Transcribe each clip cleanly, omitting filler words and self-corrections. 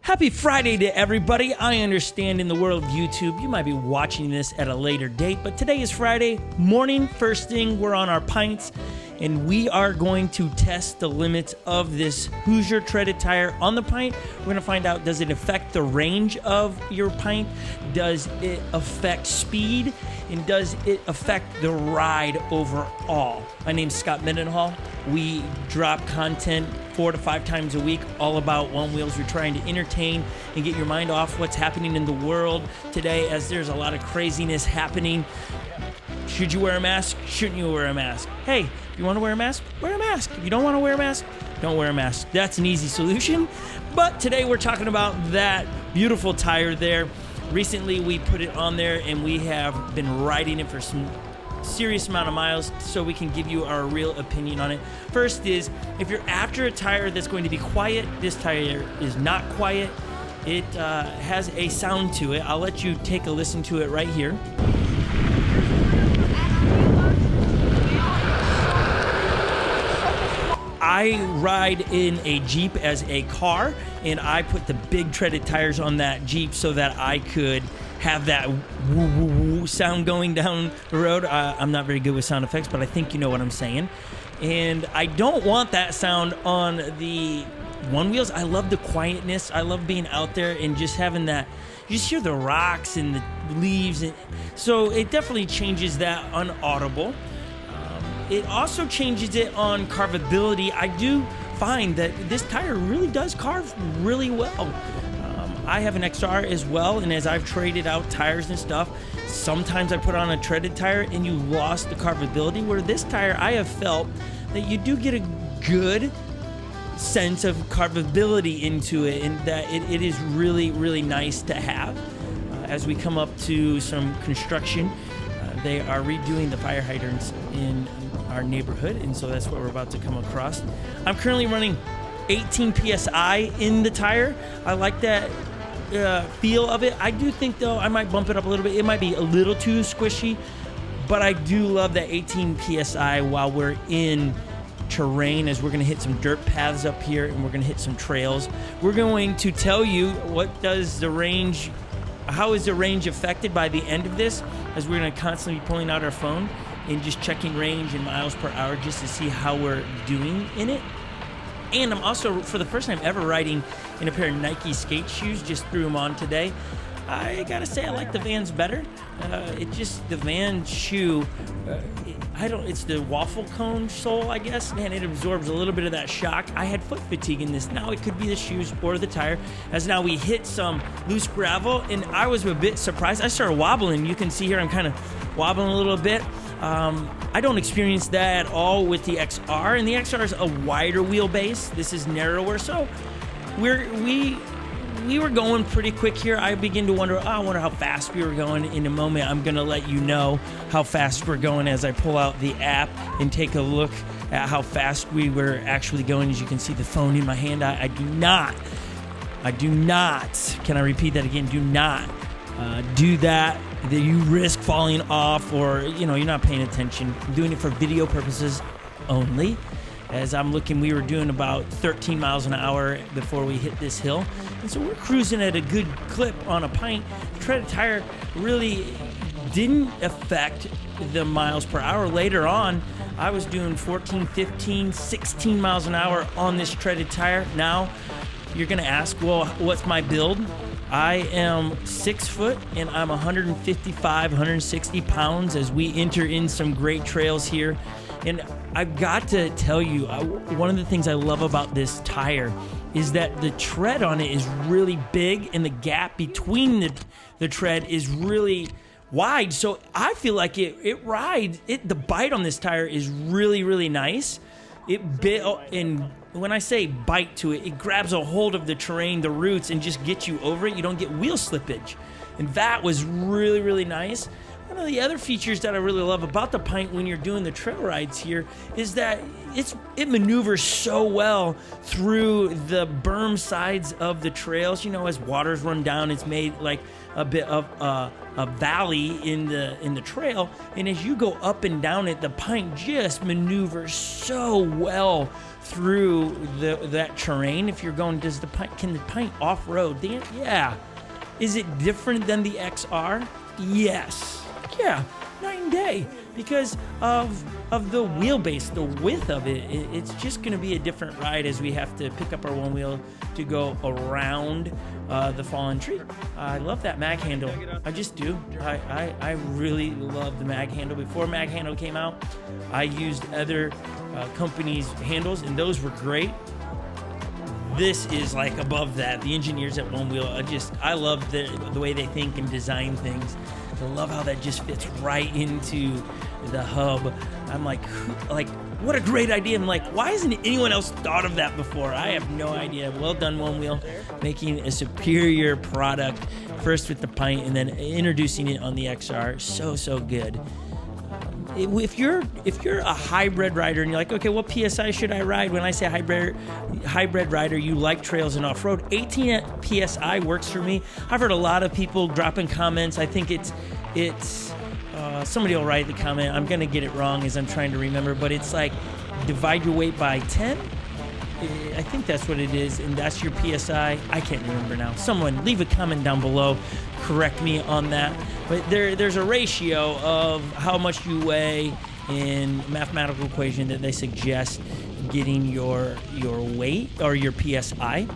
Happy Friday to everybody. I understand in the world of YouTube, you might be watching this at a later date, but today is Friday morning. First thing, we're on our pints, and we are going to test the limits of this Hoosier Treaded tire on the pint. We're going to find out, does it affect the range of your pint? Does it affect speed? And does it affect the ride overall? My name's Scot Mendenhall. We drop content 4 to 5 times a week, all about one wheels. We're trying to entertain and get your mind off what's happening in the world today, as there's a lot of craziness happening. Should you wear a mask? Shouldn't you wear a mask? Hey, if you want to wear a mask, wear a mask. If you don't want to wear a mask, don't wear a mask. That's an easy solution. But today we're talking about that beautiful tire there. Recently we put it on there and we have been riding it for some serious amount of miles, so we can give you our real opinion on it. First is, if you're after a tire that's going to be quiet, this tire is not quiet. It has a sound to it. I'll let you take a listen to it right here. I ride in a Jeep as a car, and I put the big treaded tires on that Jeep so that I could have that woo woo woo sound going down the road. I'm not very good with sound effects, but I think you know what I'm saying. And I don't want that sound on the one wheels. I love the quietness. I love being out there and just having that. You just hear the rocks and the leaves, and so it definitely changes that on audible. It also changes it on carvability. I do find that this tire really does carve really well. I have an XR as well, and as I've traded out tires and stuff, sometimes I put on a treaded tire and you lost the carvability, where this tire, I have felt that you do get a good sense of carvability into it, and that it is really, really nice to have. As we come up to some construction, they are redoing the fire hydrants in our neighborhood, and so that's what we're about to come across. I'm currently running 18 PSI in the tire. I like that feel of it. I do think, though, I might bump it up a little bit. It might be a little too squishy, but I do love that 18 PSI while we're in terrain, as we're going to hit some dirt paths up here and we're going to hit some trails. We're going to tell you how is the range affected by the end of this, as we're going to constantly be pulling out our phone and just checking range and miles per hour just to see how we're doing in it. And I'm also, for the first time ever, riding in a pair of Nike skate shoes. Just threw them on today. I gotta say, I like the Vans better. The Van shoe, it's the waffle cone sole, I guess. Man, it absorbs a little bit of that shock. I had foot fatigue in this. Now it could be the shoes or the tire, as now we hit some loose gravel, and I was a bit surprised. I started wobbling. You can see here I'm kind of wobbling a little bit. I don't experience that at all with the XR, and the XR is a wider wheelbase. This is narrower, so we were going pretty quick here. I begin to wonder how fast we were going. In a moment, I'm going to let you know how fast we're going as I pull out the app and take a look at how fast we were actually going. As you can see, the phone in my hand, I do not, can I repeat that again? Do not do that. That you risk falling off, or you're not paying attention. I'm doing it for video purposes only. As I'm looking, we were doing about 13 miles an hour before we hit this hill, and so we're cruising at a good clip on a pint. The treaded tire really didn't affect the miles per hour. Later on, I was doing 14, 15, 16 miles an hour on this treaded tire. Now you're gonna ask, well, what's my build? I am 6 foot and I'm 155, 160 pounds as we enter in some great trails here. And I've got to tell you, one of the things I love about this tire is that the tread on it is really big, and the gap between the tread is really wide. So I feel like it rides. The bite on this tire is really, really nice. And when I say bite to it, it grabs a hold of the terrain, the roots, and just gets you over it. You don't get wheel slippage. And that was really, really nice. one of the other features that I really love about the Pint when you're doing the trail rides here is that it maneuvers so well through the berm sides of the trails. You know, as waters run down, it's made like a bit of a valley in the trail, and as you go up and down it, the Pint just maneuvers so well through that terrain. If you're going, can the Pint off-road? Yeah. Is it different than the XR? Yes. Yeah, night and day, because of the wheelbase, the width of it. It's just going to be a different ride as we have to pick up our one wheel to go around the fallen tree. I love that mag handle. I just do. I really love the mag handle. Before mag handle came out, I used other companies' handles, and those were great. This is like above that. The engineers at One Wheel, I love the way they think and design things. I love how that just fits right into the hub. I'm like, what a great idea. I'm like, why hasn't anyone else thought of that before? I have no idea. Well done, One Wheel, making a superior product, first with the Pint and then introducing it on the XR. So good. If you're a hybrid rider and you're like, okay, what PSI should I ride? When I say hybrid rider, you like trails and off-road, 18 PSI works for me. I've heard a lot of people dropping comments. I think it's somebody will write the comment. I'm going to get it wrong as I'm trying to remember, but it's like divide your weight by 10. I think that's what it is, and that's your PSI. I can't remember now. Someone leave a comment down below, correct me on that. But there's a ratio of how much you weigh in mathematical equation that they suggest getting your weight or your PSI.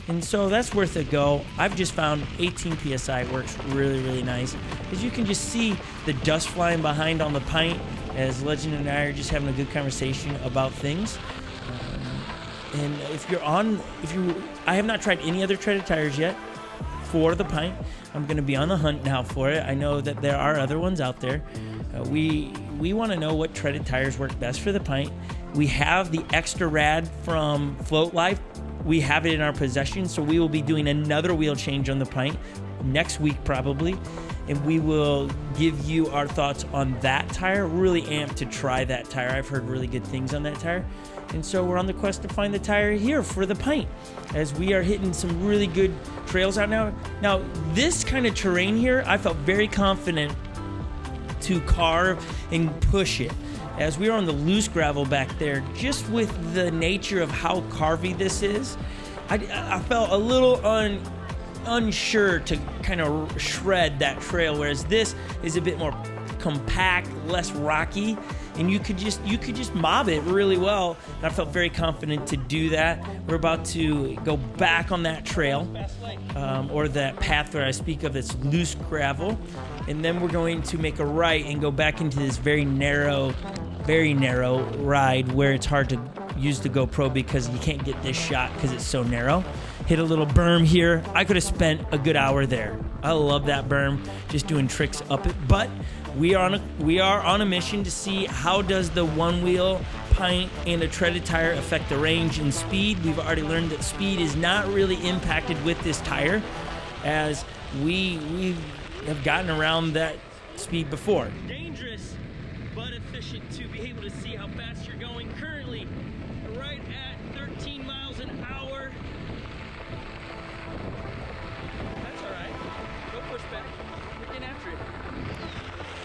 And so that's worth a go. I've just found 18 PSI works really nice, because you can just see the dust flying behind on the Pint as Legend and I are just having a good conversation about things. And I have not tried any other treaded tires yet for the Pint. I'm going to be on the hunt now for it. I know that there are other ones out there. We want to know what treaded tires work best for the Pint. We have the Extra Rad from Float Life. We have it in our possession, so we will be doing another wheel change on the Pint next week probably, and we will give you our thoughts on that tire. Really amped to try that tire. I've heard really good things on that tire. And so we're on the quest to find the tire here for the Pint, as we are hitting some really good trails out now. Now, this kind of terrain here, I felt very confident to carve and push it. As we were on the loose gravel back there, just with the nature of how carvy this is, I felt a little unsure to kind of shred that trail, whereas this is a bit more compact, less rocky, and you could just mob it really well. And I felt very confident to do that. We're about to go back on that trail, or that path where I speak of, that's loose gravel, and then we're going to make a right and go back into this very narrow ride where it's hard to use the GoPro because you can't get this shot because it's so narrow. Hit a little berm here. I could have spent a good hour there. I love that berm, just doing tricks up it. But we are on a mission to see how does the One Wheel Pint and a treaded tire affect the range and speed. We've already learned that speed is not really impacted with this tire, as we have gotten around that speed before. Dangerous but efficient to be able to see how fast you're going. Currently right at 13 miles an hour. That's all right. Go push back. We're getting after it.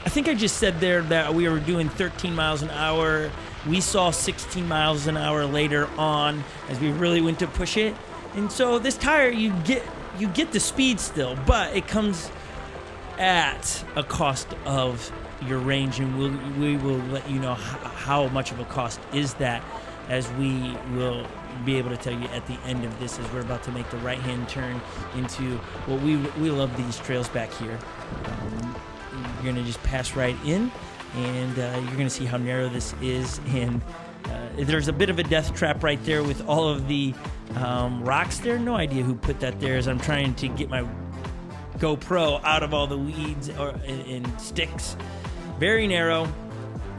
I think I just said there that we were doing 13 miles an hour. We saw 16 miles an hour later on as we really went to push it. And so this tire, you get the speed still, but it comes at a cost of your range, and we will let you know how much of a cost is that, as we will be able to tell you at the end of this, as we're about to make the right-hand turn into what we love these trails back here. You're going to just pass right in, and you're going to see how narrow this is, and there's a bit of a death trap right there with all of the rocks there. No idea who put that there, as I'm trying to get my GoPro out of all the weeds and sticks. Very narrow,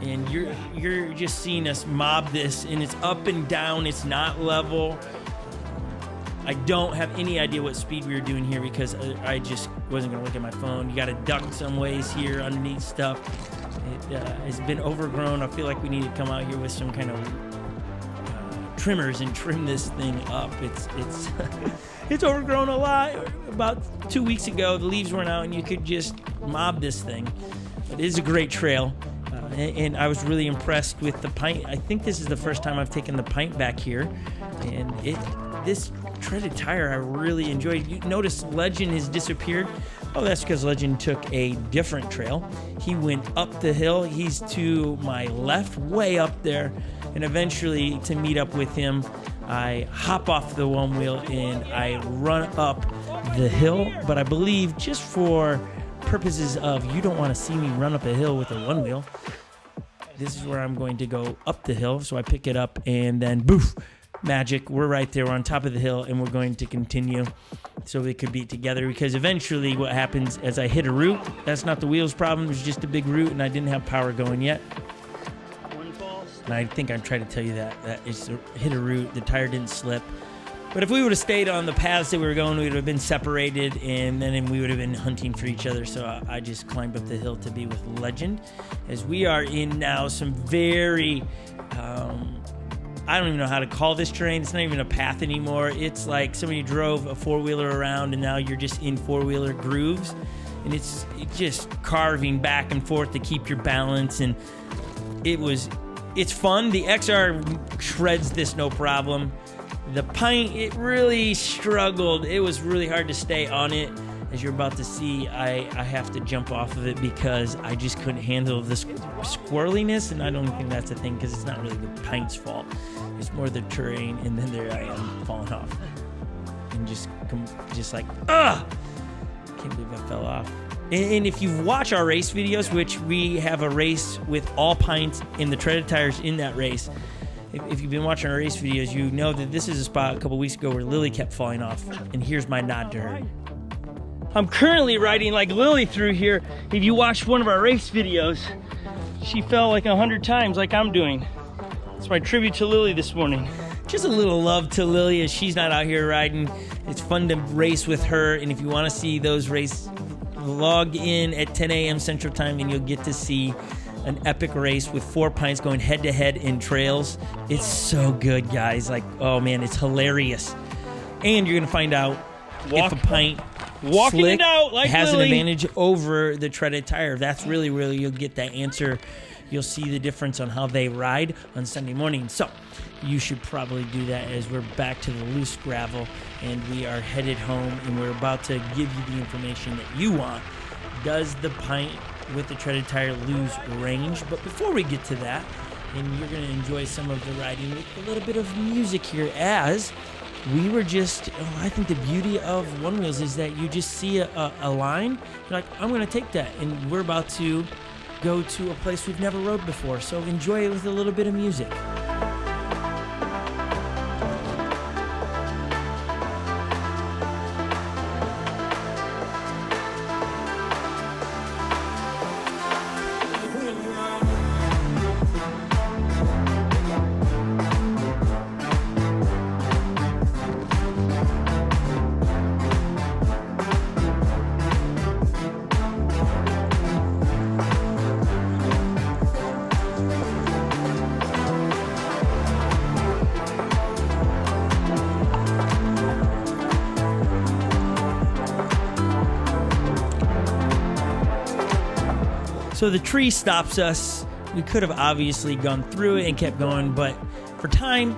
and you're just seeing us mob this, and it's up and down. It's not level. I don't have any idea what speed we were doing here because I just wasn't going to look at my phone. You got to duck some ways here underneath stuff. It has been overgrown. I feel like we need to come out here with some kind of trimmers and trim this thing up. It's it's overgrown a lot. About 2 weeks ago, the leaves went out and you could just mob this thing. But it is a great trail. And I was really impressed with the Pint. I think this is the first time I've taken the Pint back here. And this treaded tire I really enjoyed. You notice Legend has disappeared. Oh, that's because Legend took a different trail. He went up the hill. He's to my left, way up there. And eventually, to meet up with him, I hop off the one wheel and I run up the hill. But I believe just for purposes of you don't want to see me run up a hill with a one wheel, this is where I'm going to go up the hill. So I pick it up and then boof, magic. We're right there. We're on top of the hill and we're going to continue so we could be together, because eventually what happens as I hit a root, that's not the wheel's problem. There's just a big root and I didn't have power going yet. And I think I tried to tell you that it's hit a root. The tire didn't slip. But if we would have stayed on the paths that we were going, we would have been separated, and then we would have been hunting for each other. So I just climbed up the hill to be with Legend, as we are in now some very, I don't even know how to call this terrain. It's not even a path anymore. It's like somebody drove a four-wheeler around, and now you're just in four-wheeler grooves. And it's just carving back and forth to keep your balance, and it's fun. The XR shreds this no problem. The Pint, it really struggled. It was really hard to stay on it. As you're about to see, I have to jump off of it because I just couldn't handle the squirreliness, and I don't think that's a thing because it's not really the Pint's fault. It's more the terrain, and then there I am falling off. And just like, ugh! Can't believe I fell off. And if you watch our race videos, which we have a race with all Pints in the treaded tires in that race, if you've been watching our race videos, you know that this is a spot a couple weeks ago where Lily kept falling off, and here's my nod to her. I'm currently riding like Lily through here. If you watched one of our race videos, she fell like 100 times like I'm doing. It's my tribute to Lily this morning. Just a little love to Lily as she's not out here riding. It's fun to race with her, and if you want to see those race, log in at 10 a.m. Central Time and you'll get to see an epic race with 4 Pints going head-to-head in trails. It's so good, guys. Like, oh man, it's hilarious. And you're gonna find out if a Pint slick has an advantage over the treaded tire. That's really you'll get that answer. You'll see the difference on how they ride on Sunday morning. So you should probably do that as we're back to the loose gravel and we are headed home, and we're about to give you the information that you want. Does the Pint with the treaded tire lose range? But before we get to that, and you're going to enjoy some of the riding with a little bit of music here, as we were just, I think the beauty of One Wheels is that you just see a line, you're like, I'm going to take that, and we're about to go to a place we've never rode before, so enjoy it with a little bit of music. So the tree stops us. We could have obviously gone through it and kept going, but for time,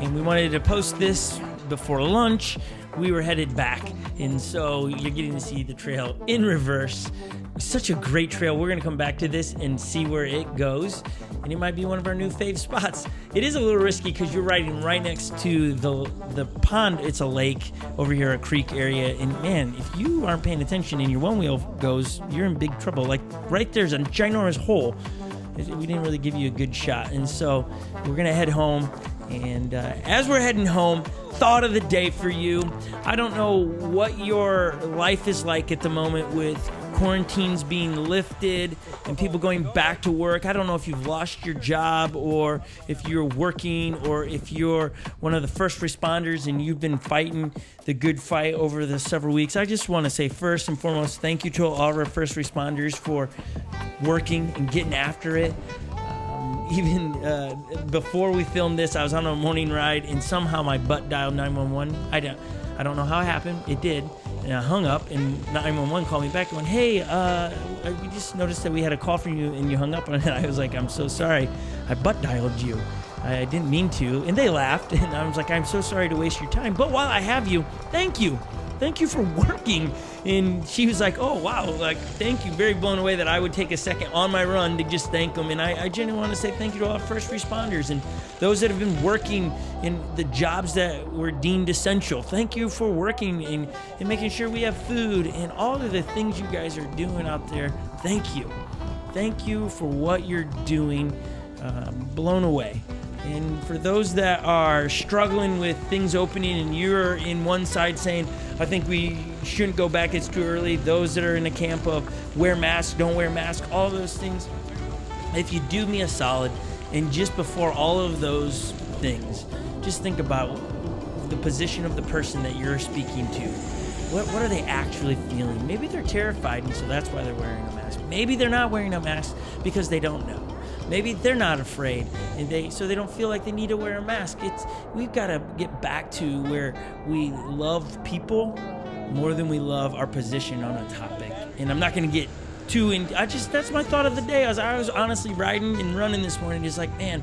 and we wanted to post this before lunch, we were headed back. And so you're getting to see the trail in reverse. It's such a great trail. We're going to come back to this and see where it goes. And it might be one of our new fave spots. It is a little risky because you're riding right next to the pond. It's a lake over here, a creek area. And man, if you aren't paying attention and your one wheel goes, you're in big trouble. Like right there's a ginormous hole. We didn't really give you a good shot. And so we're going to head home. And as we're heading home, thought of the day for you. I don't know what your life is like at the moment with quarantines being lifted and people going back to work. I don't know if you've lost your job or if you're working or if you're one of the first responders and you've been fighting the good fight over the several weeks. I just want to say first and foremost, thank you to all of our first responders for working and getting after it. Even before we filmed this, I was on a morning ride and somehow my butt dialed 911. I don't know how it happened. It did. And I hung up and 911 called me back going, hey, we just noticed that we had a call from you and you hung up on it. I was like, I'm so sorry. I butt dialed you. I didn't mean to. And they laughed. And I was like, I'm so sorry to waste your time. But while I have you, thank you. Thank you for working. And she was like, oh, wow, like, thank you. Very blown away that I would take a second on my run to just thank them. And I genuinely want to say thank you to all first responders and those that have been working in the jobs that were deemed essential. Thank you for working and making sure we have food and all of the things you guys are doing out there. Thank you. Thank you for what you're doing. Blown away. And for those that are struggling with things opening and you're in one side saying, I think we shouldn't go back, it's too early. Those that are in the camp of wear masks, don't wear masks, all those things. If you do me a solid and just before all of those things, just think about the position of the person that you're speaking to. What are they actually feeling? Maybe they're terrified and so that's why they're wearing a mask. Maybe they're not wearing a mask because they don't know. Maybe they're not afraid, and so they don't feel like they need to wear a mask. We've got to get back to where we love people more than we love our position on a topic. And I'm not going to get too in. That's my thought of the day. I was honestly riding and running this morning. It's like, man,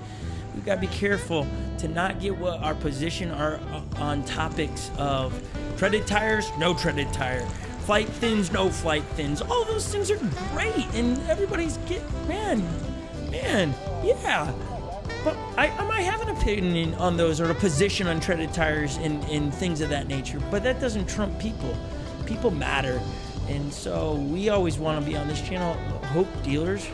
we've got to be careful to not get what our position are on topics of treaded tires, no treaded tire. Flight thins, no flight thins. All those things are great, and everybody's man, yeah. But I might have an opinion on those or a position on treaded tires and things of that nature. But that doesn't trump people. People matter. And so we always want to be on this channel hope dealers,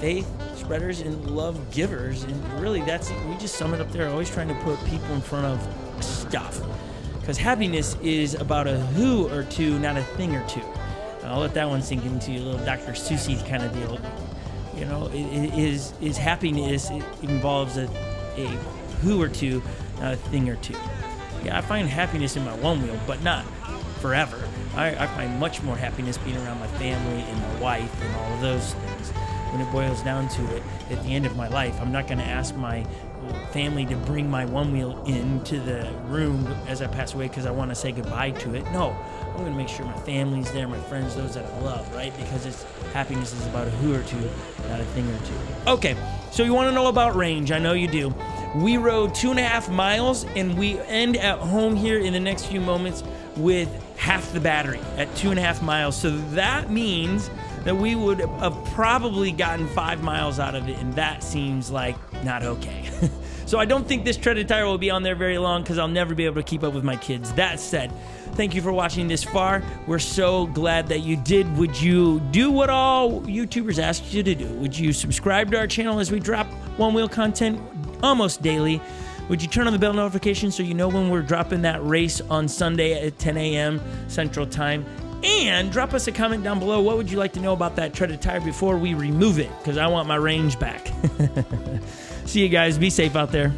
faith spreaders, and love givers. And really, we just sum it up there. Always trying to put people in front of stuff. Because happiness is about a who or two, not a thing or two. And I'll let that one sink into you, a little Dr. Seuss kind of deal. You know, is happiness, it involves a who or two, not a thing or two. Yeah, I find happiness in my one wheel, but not forever. I find much more happiness being around my family and my wife and all of those things. When it boils down to it, at the end of my life, I'm not going to ask my family to bring my one wheel into the room as I pass away because I want to say goodbye to it. No, I'm going to make sure my family's there, my friends, those that I love, right? Because happiness is about a who or two, not a thing or two. Okay, so you want to know about range. I know you do. We rode 2.5 miles, and we end at home here in the next few moments with half the battery at 2.5 miles. So that means that we would have probably gotten 5 miles out of it, and that seems like not okay. So I don't think this treaded tire will be on there very long because I'll never be able to keep up with my kids. That said, thank you for watching this far. We're so glad that you did. Would you do what all YouTubers asked you to do? Would you subscribe to our channel as we drop one wheel content almost daily? Would you turn on the bell notification so you know when we're dropping that race on Sunday at 10 a.m. Central Time? And drop us a comment down below. What would you like to know about that treaded tire before we remove it? Because I want my range back. See you guys. Be safe out there.